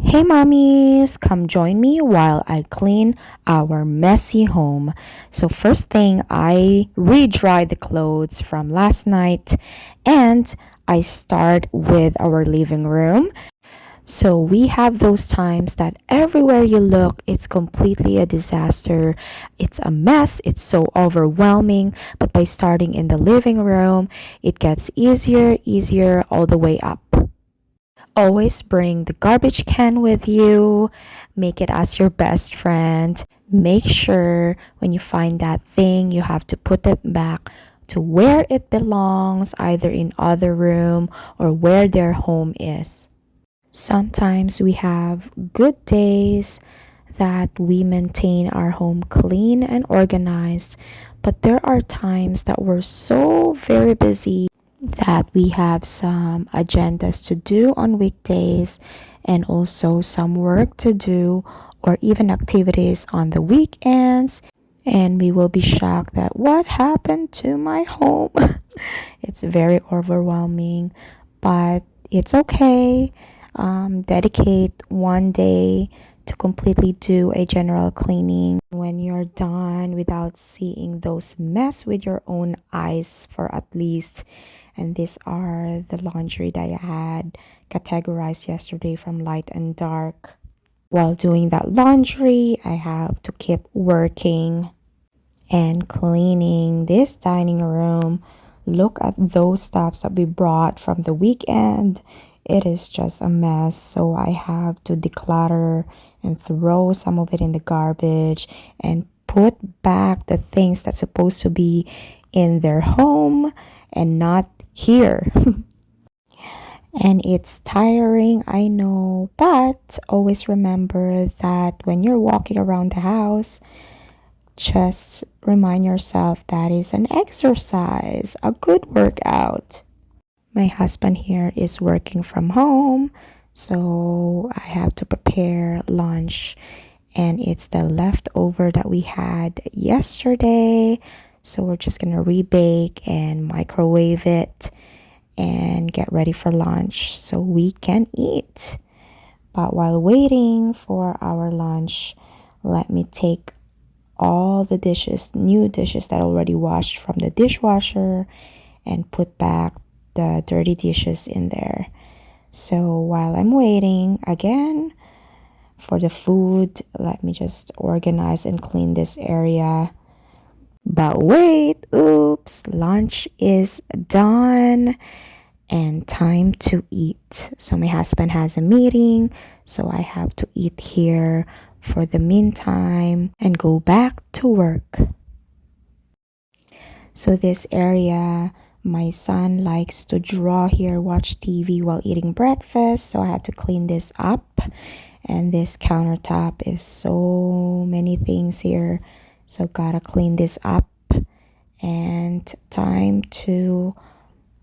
Hey mommies, come join me while I clean our messy home. So first thing, I re-dry the clothes from last night and I start with our living room. So we have those times that everywhere you look, it's completely a disaster. It's a mess. It's so overwhelming. But by starting in the living room, it gets easier all the way up. Always bring the garbage can with you. Make it as your best friend. Make sure when you find that thing, you have to put it back to where it belongs, either in other room or where their home is. Sometimes we have good days that we maintain our home clean and organized, but there are times that we're so very busy that we have some agendas to do on weekdays and also some work to do or even activities on the weekends, and we will be shocked that what happened to my home. It's very overwhelming, but it's okay. Dedicate one day to completely do a general cleaning. When you're done without seeing those mess with your own eyes for at least, and these are the laundry that I had categorized yesterday from light and dark. While doing that laundry, I have to keep working and cleaning this dining room. Look at those stuffs that we brought from the weekend. It is just a mess, so I have to declutter and throw some of it in the garbage and put back the things that's supposed to be in their home and not here. And it's tiring, I know, but always remember that when you're walking around the house, just remind yourself that is an exercise, a good workout. My husband here is working from home, so I have to prepare lunch, and it's the leftover that we had yesterday. So we're just gonna rebake and microwave it and get ready for lunch so we can eat. But while waiting for our lunch, let me take all the dishes, new dishes that already washed from the dishwasher, and put back the dirty dishes in there. So while I'm waiting again for the food, let me just organize and clean this area. But wait, oops, lunch is done and time to eat. So my husband has a meeting, so I have to eat here for the meantime and go back to work. So this area, my son likes to draw here, watch TV while eating breakfast, so I have to clean this up. And this countertop is so many things here, so gotta clean this up. And time to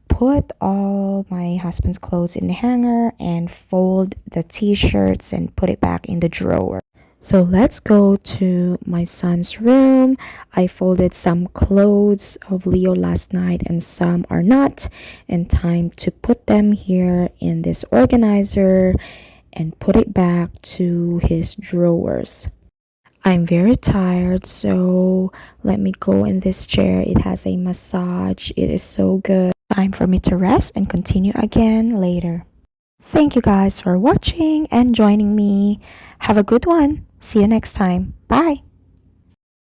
put all my husband's clothes in the hanger and fold the t-shirts and put it back in the drawer. So let's go to my son's room. I folded some clothes of Leo last night and some are not, and time to put them here in this organizer and put it back to his drawers. I'm very tired, so let me go in this chair. It has a massage. It is so good. Time for me to rest and continue again later. Thank you guys for watching and joining me. Have a good one. See you next time. Bye.